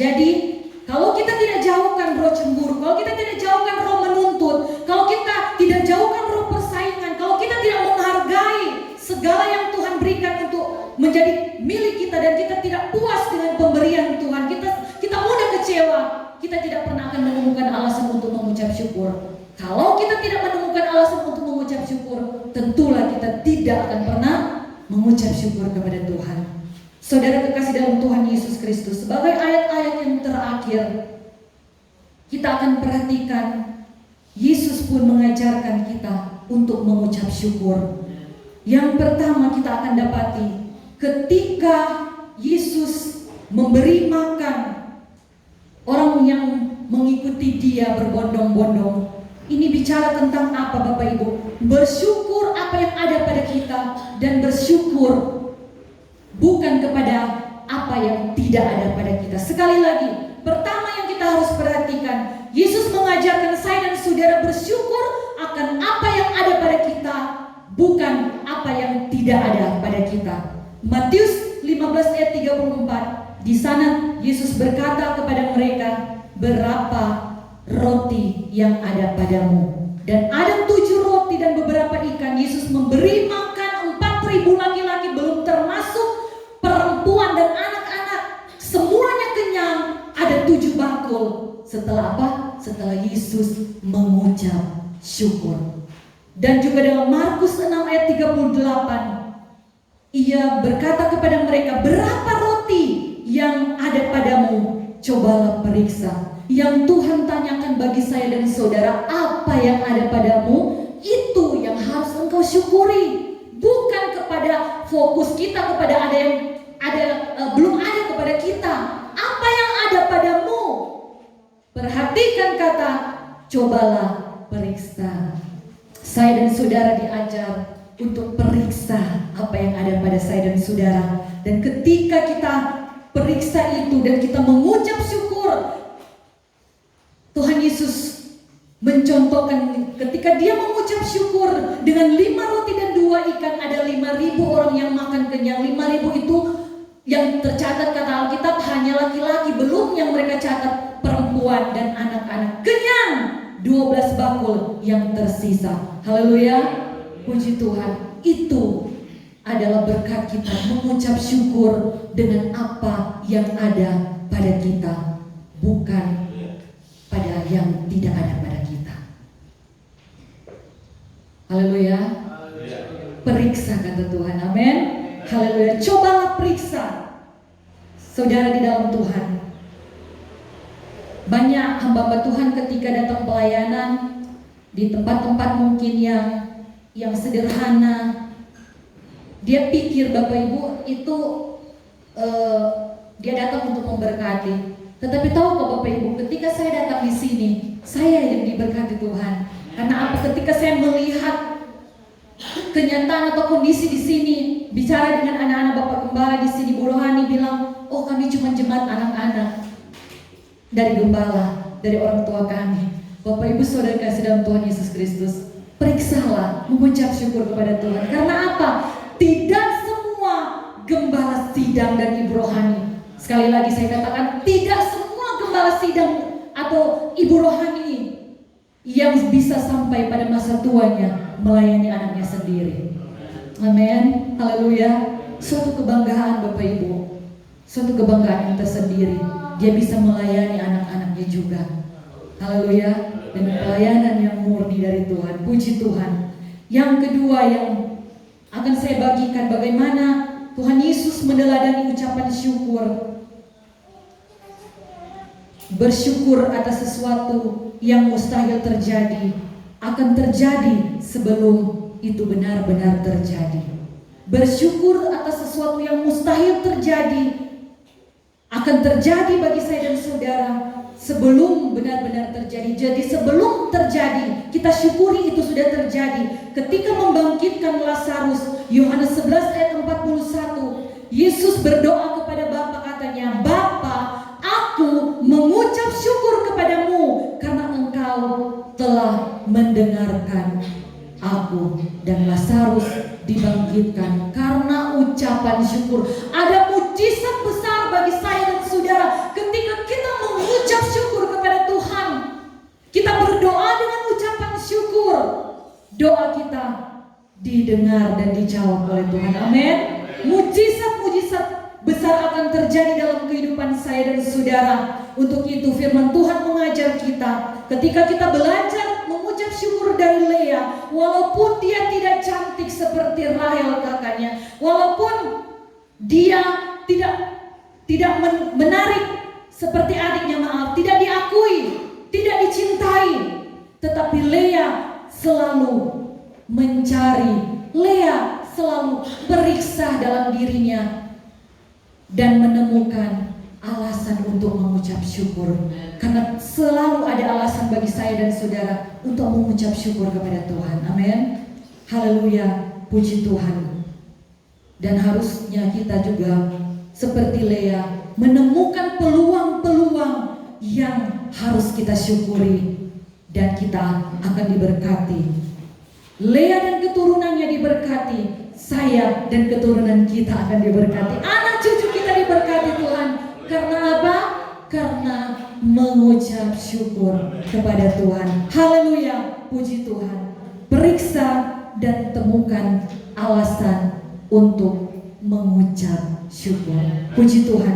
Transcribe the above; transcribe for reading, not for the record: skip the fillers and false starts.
Jadi kalau kita tidak jauhkan roh cemburu, kalau kita tidak jauhkan roh menuntut, kalau kita tidak jauhkan roh persaingan, kalau kita tidak menghargai segala yang Tuhan berikan untuk menjadi milik kita, dan kita tidak puas dengan pemberian Tuhan, kita mudah kecewa, kita tidak pernah akan menemukan alasan untuk mengucap syukur. Kalau kita tidak menemukan alasan untuk mengucap syukur, tentulah kita tidak akan pernah mengucap syukur kepada Tuhan. Saudara kekasih dalam Tuhan Yesus Kristus, sebagai ayat-ayat yang terakhir, kita akan perhatikan Yesus pun mengajarkan kita untuk mengucap syukur. Yang pertama kita akan dapati, ketika Yesus memberi makan orang yang mengikuti dia berbondong-bondong, ini bicara tentang apa Bapak Ibu? Bersyukur apa yang ada pada kita, dan bersyukur bukan kepada apa yang tidak ada pada kita. Sekali lagi, pertama yang kita harus perhatikan, Yesus mengajarkan saya dan saudara bersyukur akan apa yang ada pada kita, bukan apa yang tidak ada pada kita. Matius 15 ayat 34, di sana Yesus berkata kepada mereka, berapa roti yang ada padamu? Dan ada 7 roti dan beberapa ikan. Yesus memberi makan 4.000 laki-laki, belum termasuk perempuan dan anak-anak. Semuanya kenyang, ada 7 bakul. Setelah apa? Setelah Yesus mengucap syukur. Dan juga dalam Markus 6 ayat 38, Ia berkata kepada mereka, berapa roti yang ada padamu? Cobalah periksa. Yang Tuhan tanyakan bagi saya dan saudara, apa yang ada padamu? Itu yang harus engkau syukuri. Bukan kepada fokus kita kepada ada yang belum ada kepada kita. Apa yang ada padamu? Perhatikan kata, cobalah periksa. Saya dan saudara diajar untuk periksa apa yang ada pada saya dan saudara. Dan ketika kita periksa itu dan kita mengucap syukur, Tuhan Yesus mencontohkan ketika dia mengucap syukur dengan 5 roti dan 2 ikan, ada 5.000 orang yang makan kenyang. 5.000 itu yang tercatat kata Alkitab hanya laki-laki, belum yang mereka catat perempuan dan anak-anak. Kenyang, 12 bakul yang tersisa. Haleluya, puji Tuhan. Itu adalah berkat kita mengucap syukur dengan apa yang ada pada kita, bukan pada yang tidak ada pada kita. Haleluya. Periksa kata Tuhan, amin. Haleluya. Cobalah periksa saudara di dalam Tuhan. Banyak hamba-hamba Tuhan ketika datang pelayanan di tempat-tempat mungkin yang sederhana, dia pikir Bapak Ibu itu dia datang untuk memberkati. Tetapi tahukah Bapak Ibu, ketika saya datang di sini, saya yang diberkati Tuhan. Karena apa? Ketika saya melihat kenyataan atau kondisi di sini, bicara dengan anak-anak Bapak Gembala di sini, Bu Rohani bilang, oh kami cuma jemaat anak-anak dari Gembala, dari orang tua kami. Bapak Ibu saudara kasih dalam Tuhan Yesus Kristus, periksalah, mengucap syukur kepada Tuhan. Karena apa? Tidak semua gembala sidang dan ibu rohani, sekali lagi saya katakan, tidak semua gembala sidang atau ibu rohani yang bisa sampai pada masa tuanya melayani anaknya sendiri. Amin. Haleluya. Suatu kebanggaan Bapak Ibu, suatu kebanggaan yang tersendiri. Dia bisa melayani anak-anaknya juga. Haleluya. Dengan pelayanan yang murni dari Tuhan. Puji Tuhan. Yang kedua yang akan saya bagikan, bagaimana Tuhan Yesus meneladani ucapan syukur. Bersyukur atas sesuatu yang mustahil terjadi akan terjadi sebelum itu benar-benar terjadi. Bersyukur atas sesuatu yang mustahil terjadi akan terjadi bagi saya dan saudara sebelum benar-benar terjadi. Jadi sebelum terjadi, kita syukuri itu sudah terjadi. Ketika membangkitkan Lazarus, Yohanes 11 ayat 41, Yesus berdoa kepada Bapa, katanya, Bapa, aku mengucap syukur kepadamu karena engkau telah mendengarkan aku. Dan Lazarus dibangkitkan karena ucapan syukur. Ada mujizat besar bagi saya dan saudara ketika kita didengar dan dijawab oleh Tuhan. Amin. Mujizat-mujizat besar akan terjadi dalam kehidupan saya dan saudara. Untuk itu firman Tuhan mengajar kita, ketika kita belajar mengucap syukur dari Lea, walaupun dia tidak cantik seperti Rahel kakaknya, walaupun dia tidak menarik seperti adiknya, tidak diakui, tidak dicintai, tetapi Lea selalu mencari, Lea selalu periksa dalam dirinya dan menemukan alasan untuk mengucap syukur. Karena selalu ada alasan bagi saya dan saudara untuk mengucap syukur kepada Tuhan. Amin. Haleluya, puji Tuhan. Dan harusnya kita juga seperti Lea menemukan peluang-peluang yang harus kita syukuri, dan kita akan diberkati. Lea dan keturunannya diberkati, saya dan keturunan kita akan diberkati, anak cucu kita diberkati Tuhan. Karena apa? Karena mengucap syukur kepada Tuhan. Haleluya, puji Tuhan. Periksa dan temukan alasan untuk mengucap syukur. Puji Tuhan.